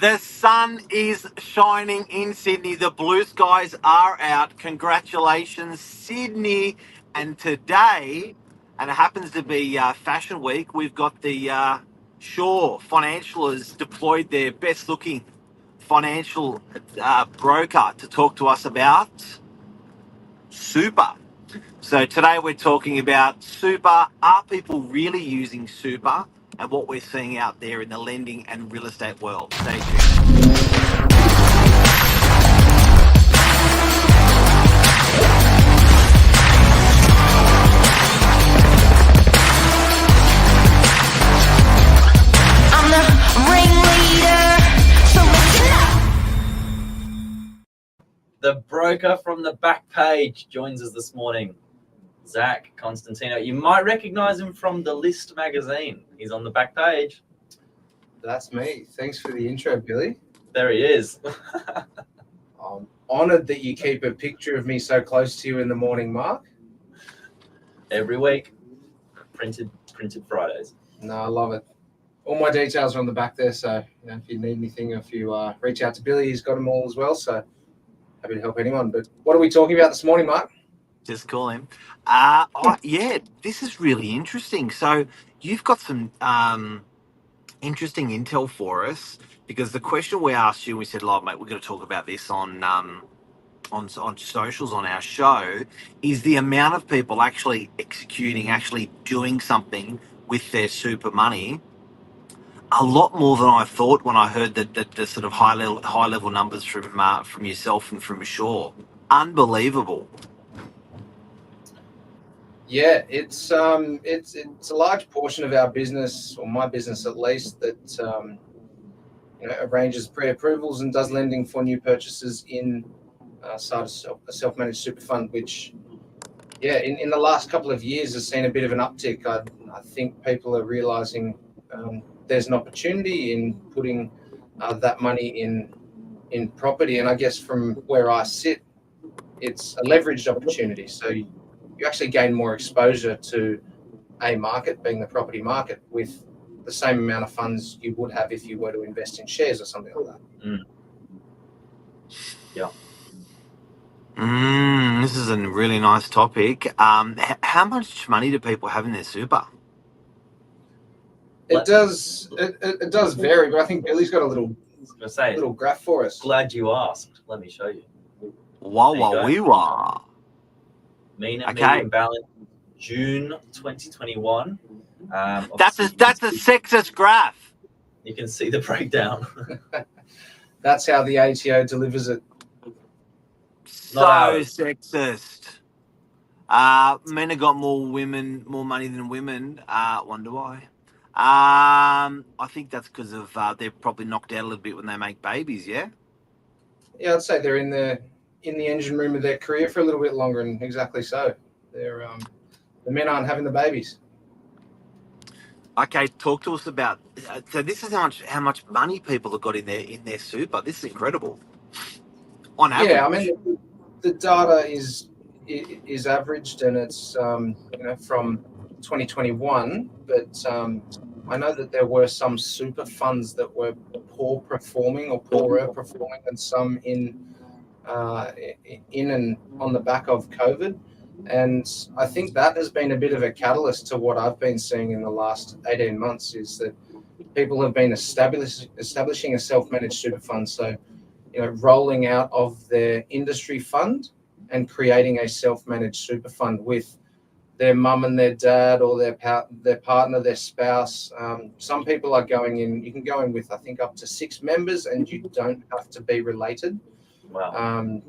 The sun is shining in Sydney. The blue skies are out. Congratulations, Sydney. And today, and it happens to be Fashion Week, we've got the Shaw Financial has deployed their best looking financial broker to talk to us about super. So today we're talking about super. Are people really using super? And what we're seeing out there in the lending and real estate world. Stay tuned. I'm the ringleader, so listen up. The broker from the back page joins us this morning, Zach Constantino. You might recognize him from the List magazine. He's on the back page. That's me. Thanks for the intro, Billy. There he is. I'm honoured that you keep a picture of me so close to you in the morning, Mark. Every week, printed Fridays. No, I love it. All my details are on the back there, so if you need anything, if you reach out to Billy, he's got them all as well, so happy to help anyone. But what are we talking about this morning, Mark? Just call him. Yeah, this is really interesting. So you've got some interesting intel for us because the question we asked you, we said, "Love, mate, we're going to talk about this on socials on our show." Is the amount of people actually executing, actually doing something with their super money a lot more than I thought when I heard the sort of high level numbers from yourself and from Shaw. Unbelievable. Yeah, it's a large portion of our business, or my business at least, that arranges pre-approvals and does lending for new purchases in a self-managed super fund, which, in the last couple of years has seen a bit of an uptick. I think people are realising there's an opportunity in putting that money in property, and I guess from where I sit, it's a leveraged opportunity. So you actually gain more exposure to a market, being the property market, with the same amount of funds you would have if you were to invest in shares or something like that. Yeah. This is a really nice topic. How much money do people have in their super? It does vary, but I think Billy's got a little graph for us. Glad you asked. Let me show you. Wah. Median balance June 2021. That's a sexist graph. You can see the breakdown. That's how the ATO delivers it. So sexist. Men have got more money than women. Wonder why? I think that's because of they're probably knocked out a little bit when they make babies. Yeah. Yeah, I'd say they're in the engine room of their career for a little bit longer, and exactly so. They're the men aren't having the babies. Okay, talk to us about. So this is how much money people have got in their super. This is incredible. On average. Yeah, I mean the data is averaged, and it's from 2021, but I know that there were some super funds that were poorer performing than some in and on the back of COVID. And I think that has been a bit of a catalyst to what I've been seeing in the last 18 months, is that people have been establishing a self-managed super fund. So, rolling out of their industry fund and creating a self-managed super fund with their mum and their dad, or their partner, their spouse. Some people are going in. You can go in with, I think, up to 6 members, and you don't have to be related. Wow.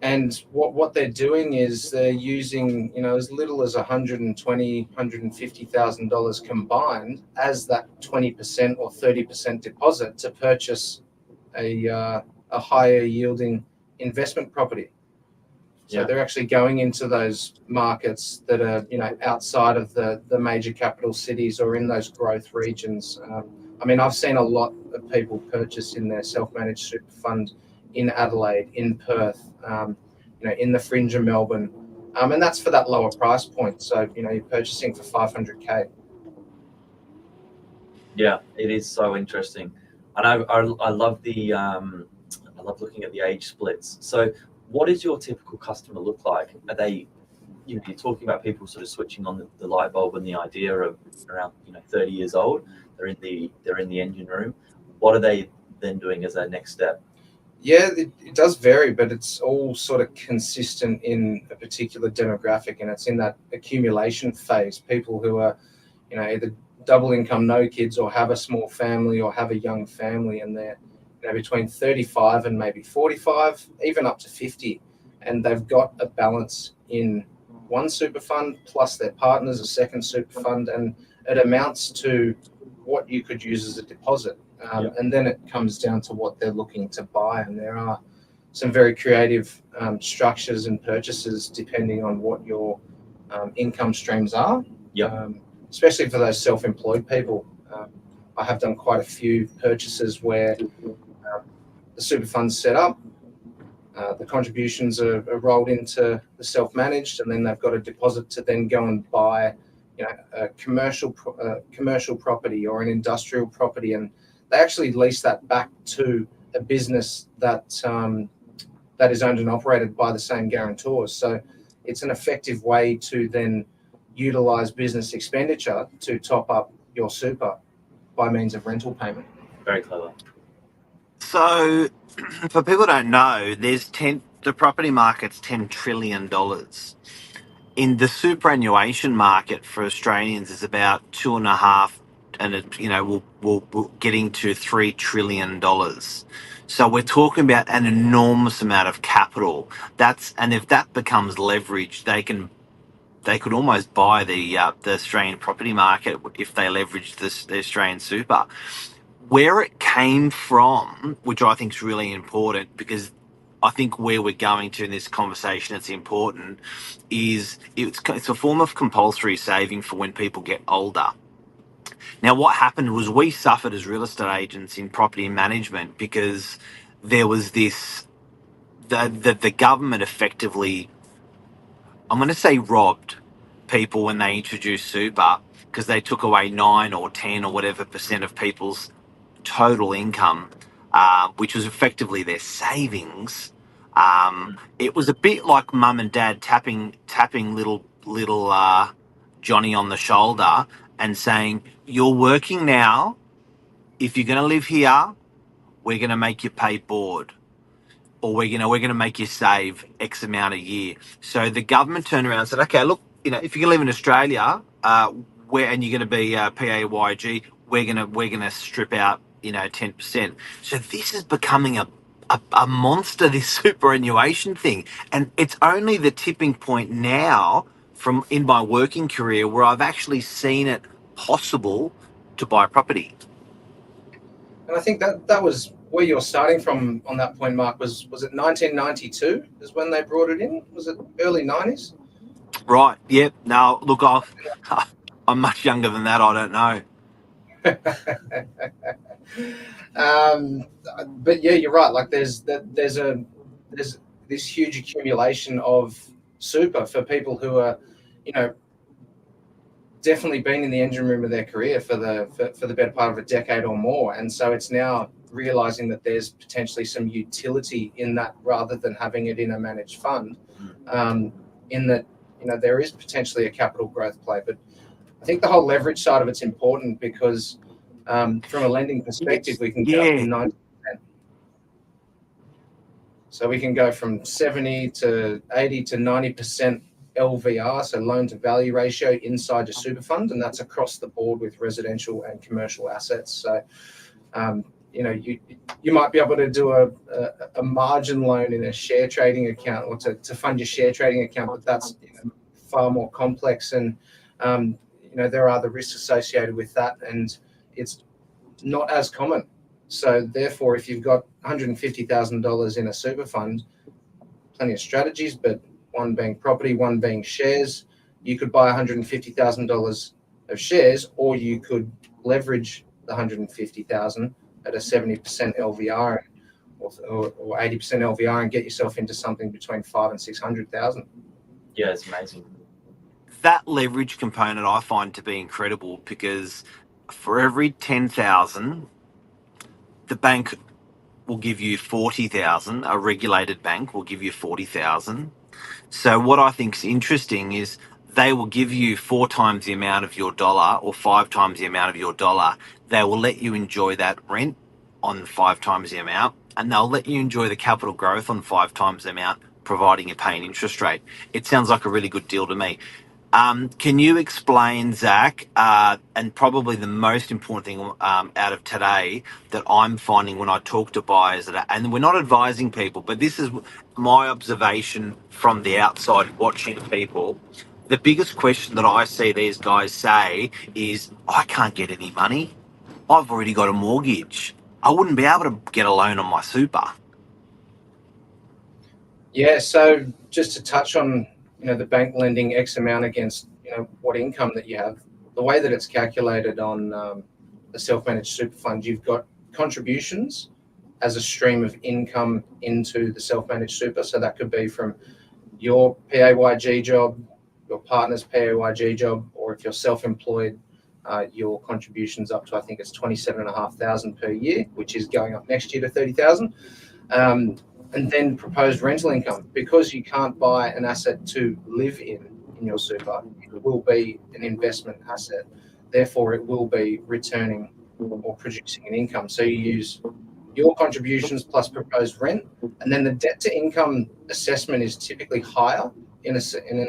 And what they're doing is they're using, as little as $150,000 combined as that 20% or 30% deposit to purchase a higher yielding investment property. So they're actually going into those markets that are, outside of the major capital cities or in those growth regions. I mean, I've seen a lot of people purchase in their self-managed super fund in Adelaide, in Perth, in the fringe of Melbourne, and that's for that lower price point. So, you're purchasing for $500K. Yeah, it is so interesting. And I love the I love looking at the age splits. So what does your typical customer look like? Are they, you're talking about people sort of switching on the light bulb and the idea of around 30 years old. They're in the engine room. What are they then doing as their next step? Yeah, it does vary, but it's all sort of consistent in a particular demographic, and it's in that accumulation phase. People who are, either double income, no kids, or have a small family, or have a young family, and they're, between 35 and maybe 45, even up to 50, and they've got a balance in one super fund plus their partner's a second super fund, and it amounts to what you could use as a deposit. And then it comes down to what they're looking to buy, and there are some very creative structures and purchases depending on what your income streams are. Especially for those self-employed people. I have done quite a few purchases where the super fund's set up, the contributions are rolled into the self-managed, and then they've got a deposit to then go and buy, a commercial property or an industrial property, and they actually lease that back to a business that is owned and operated by the same guarantors. So it's an effective way to then utilize business expenditure to top up your super by means of rental payment. Very clever. So, for people who don't know, the property market's $10 trillion. In the superannuation market for Australians is about 2.5, and it we'll getting to $3 trillion. So we're talking about an enormous amount of capital. And if that becomes leveraged, they could almost buy the Australian property market if they leverage the Australian super. Where it came from, which I think is really important, because I think where we're going to in this conversation, it's important, is it's a form of compulsory saving for when people get older. Now, what happened was we suffered as real estate agents in property management because there was this, the government effectively, I'm going to say, robbed people when they introduced super, because they took away 9 or 10 or whatever % of people's total income, which was effectively their savings. It was a bit like mum and dad tapping little Johnny on the shoulder and saying, "You're working now. If you're going to live here, we're going to make you pay board, or we're gonna make you save X amount a year." So the government turned around and said, "Okay, look, if you're gonna live in Australia, and you're gonna be PAYG, we're gonna strip out 10%." So this is becoming a monster, this superannuation thing, and it's only the tipping point now from in my working career where I've actually seen it possible to buy property. And I think that was where you're starting from on that point, Mark. Was it 1992 is when they brought it in? Was it early 90s? Right. Yep. No, look, I'm much younger than that. I don't know. But yeah, you're right. Like there's this huge accumulation of super for people who are, definitely been in the engine room of their career for the better part of a decade or more, and so it's now realizing that there's potentially some utility in that rather than having it in a managed fund. In that, there is potentially a capital growth play, but I think the whole leverage side of it's important because from a lending perspective, we can go from 90%. So we can go from 70 to 80 to 90% LVR, so loan to value ratio inside your super fund, and that's across the board with residential and commercial assets. So, you might be able to do a margin loan in a share trading account or to fund your share trading account, but that's far more complex, and there are the risks associated with that, and it's not as common. So therefore, if you've got $150,000 in a super fund, plenty of strategies, but one being property, one being shares, you could buy $150,000 of shares, or you could leverage the $150,000 at a 70% LVR or 80% LVR and get yourself into something between $500,000 and $600,000. Yeah, it's amazing. That leverage component I find to be incredible, because for every 10,000, the bank will give you 40,000. A regulated bank will give you 40,000. So what I think is interesting is they will give you 4 times the amount of your dollar or 5 times the amount of your dollar. They will let you enjoy that rent on 5 times the amount, and they'll let you enjoy the capital growth on 5 times the amount, providing you pay an interest rate. It sounds like a really good deal to me. Can you explain, Zach, and probably the most important thing out of today that I'm finding when I talk to buyers, and we're not advising people, but this is my observation from the outside watching people. The biggest question that I see these guys say is, I can't get any money. I've already got a mortgage. I wouldn't be able to get a loan on my super. Yeah, so just to touch on, the bank lending X amount against, what income that you have, the way that it's calculated on the self-managed super fund, you've got contributions as a stream of income into the self-managed super. So that could be from your PAYG job, your partner's PAYG job, or if you're self-employed, your contributions up to, I think it's 27,500 per year, which is going up next year to 30,000. And then proposed rental income, because you can't buy an asset to live in your super, it will be an investment asset. Therefore, it will be returning or producing an income. So you use your contributions plus proposed rent, and then the debt to income assessment is typically higher in an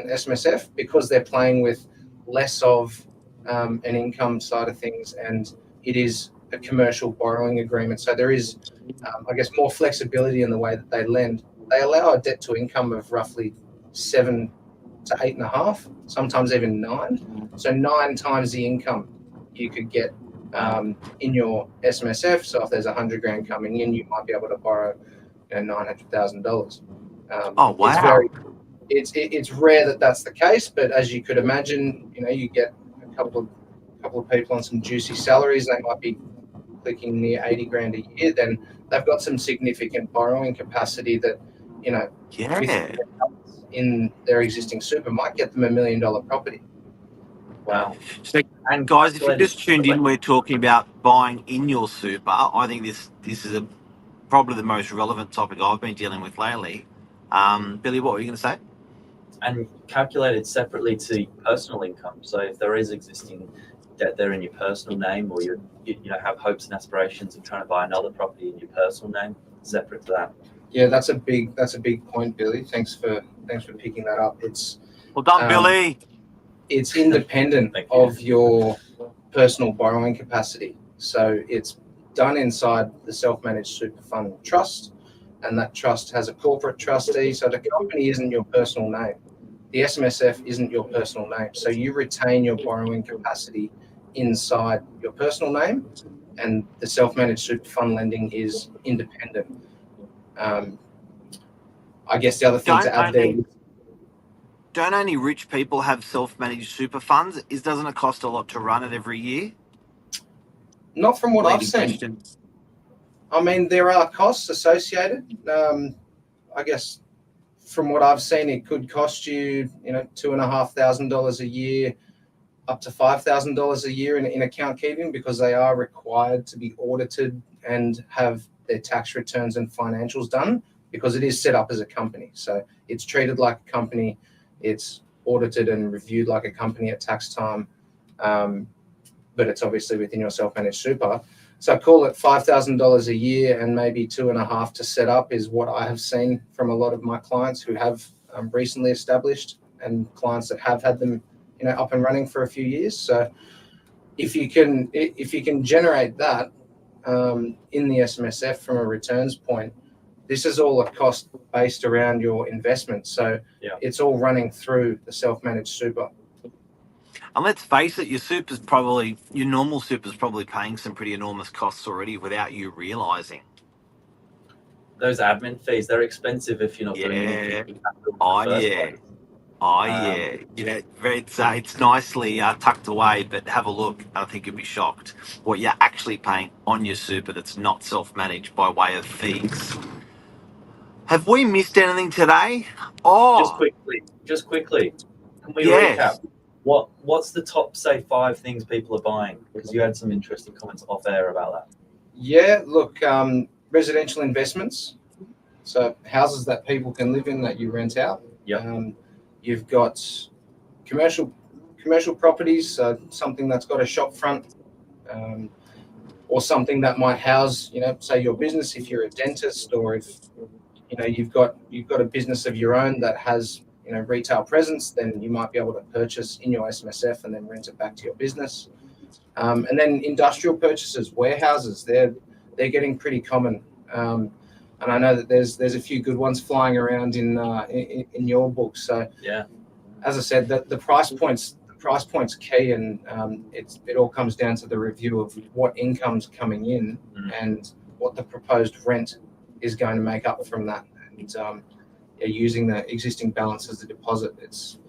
SMSF because they're playing with less of an income side of things, and it is a commercial borrowing agreement. So there is, I guess, more flexibility in the way that they lend. They allow a debt to income of roughly 7 to 8.5, sometimes even 9. So 9 times the income you could get in your SMSF. So if there's 100 grand coming in, you might be able to borrow $900,000. Oh, wow. It's rare that that's the case, but as you could imagine, you get a couple of people on some juicy salaries. They might be clicking near 80 grand a year. Then they've got some significant borrowing capacity that, Yeah. in their existing super might get them $1 million property. Wow. So, and guys, if you just tuned in, we're talking about buying in your super. I think this is probably the most relevant topic I've been dealing with lately. Billy, what were you going to say? And calculated separately to personal income. So if there is existing debt there in your personal name, or you have hopes and aspirations of trying to buy another property in your personal name, separate to that. Yeah, that's a big point, Billy. Thanks for picking that up. It's Well done, Billy. It's independent of your personal borrowing capacity. So it's done inside the self-managed super fund trust, and that trust has a corporate trustee. So the company isn't your personal name. The SMSF isn't your personal name. So you retain your borrowing capacity inside your personal name, and the self-managed super fund lending is independent. I guess the other thing to add there. Don't only rich people have self-managed super funds? Doesn't it cost a lot to run it every year? Not from what I've seen. I mean, there are costs associated. I guess from what I've seen, it could cost you, $2,500 a year, up to $5,000 a year in account keeping, because they are required to be audited and have their tax returns and financials done, because it is set up as a company. So it's treated like a company. It's audited and reviewed like a company at tax time, but it's obviously within your self-managed super. So call it $5,000 a year, and maybe $2,500 to set up is what I have seen from a lot of my clients who have recently established, and clients that have had them, up and running for a few years. So if you can generate that in the SMSF from a returns point, this is all a cost based around your investment. So It's all running through the self-managed super. And let's face it, your normal super's probably paying some pretty enormous costs already without you realising. Those admin fees, they're expensive if you're not doing anything. It's nicely tucked away, but have a look. I think you'll be shocked what you're actually paying on your super that's not self-managed by way of fees. Have we missed anything today? Just quickly. Can we recap? What's the top, say, 5 things people are buying? Because you had some interesting comments off air about that. Yeah, look, residential investments, so houses that people can live in that you rent out. Yep. You've got commercial properties, so something that's got a shop front, or something that might house, say your business if you're a dentist, or if you've got a business of your own that has retail presence, then you might be able to purchase in your SMSF and then rent it back to your business. And then industrial purchases, warehouses, they're getting pretty common. And I know that there's a few good ones flying around in your book. So Yeah. as I said, the price point's key, and it all comes down to the review of what income's coming in and what the proposed rent is going to make up from that. And using the existing balance as a deposit, it's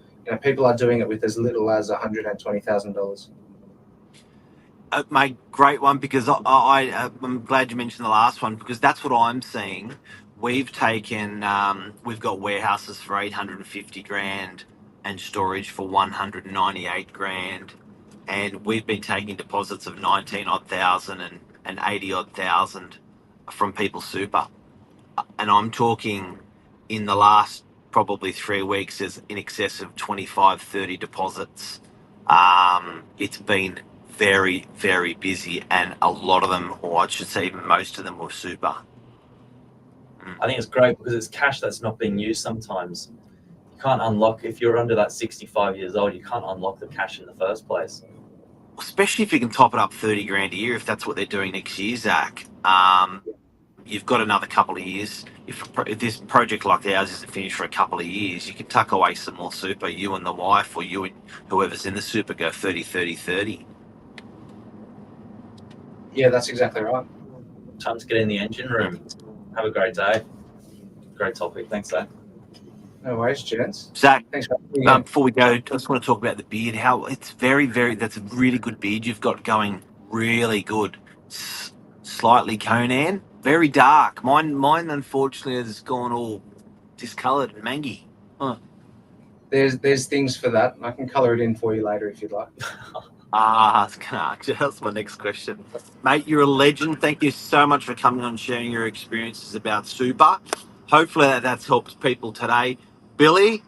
people are doing it with as little as $120,000. Mate, great one, because I'm glad you mentioned the last one, because that's what I'm seeing. We've got warehouses for 850 grand and storage for 198 grand, and we've been taking deposits of 19 odd thousand and 80 odd thousand from People Super, and I'm talking in the last probably 3 weeks there's in excess of 25-30 deposits. It's been very, very busy, and a lot of them, or I should say even most of them, were super. I think it's great because it's cash that's not being used sometimes. You can't unlock, if you're under that 65 years old, you can't unlock the cash in the first place. Especially if you can top it up 30 grand a year, if that's what they're doing next year, Zach. You've got another couple of years. If this project like ours isn't finished for a couple of years, you can tuck away some more super. You and the wife, or you and whoever's in the super, go 30, 30, 30. Yeah, that's exactly right. Time to get in the engine room. Have a great day. Great topic. Thanks, Zach. No worries, gents. Zach, Thanks for having me. before we go, I just want to talk about the beard. How it's very, very, that's a really good beard you've got going. Really good. Slightly Conan. Very dark. Mine unfortunately has gone all discoloured and mangy. Huh. There's things for that. I can colour it in for you later if you'd like. I was going to ask you. That's my next question. Mate, you're a legend. Thank you so much for coming on and sharing your experiences about super. Hopefully that's helped people today. Billy?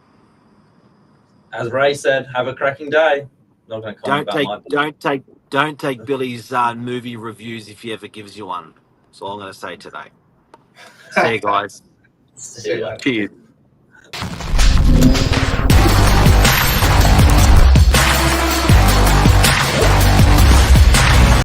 As Ray said, have a cracking day. Not going to comment about my book. Don't take Billy's movie reviews if he ever gives you one. That's all I'm going to say today. See you guys. See ya. Cheers.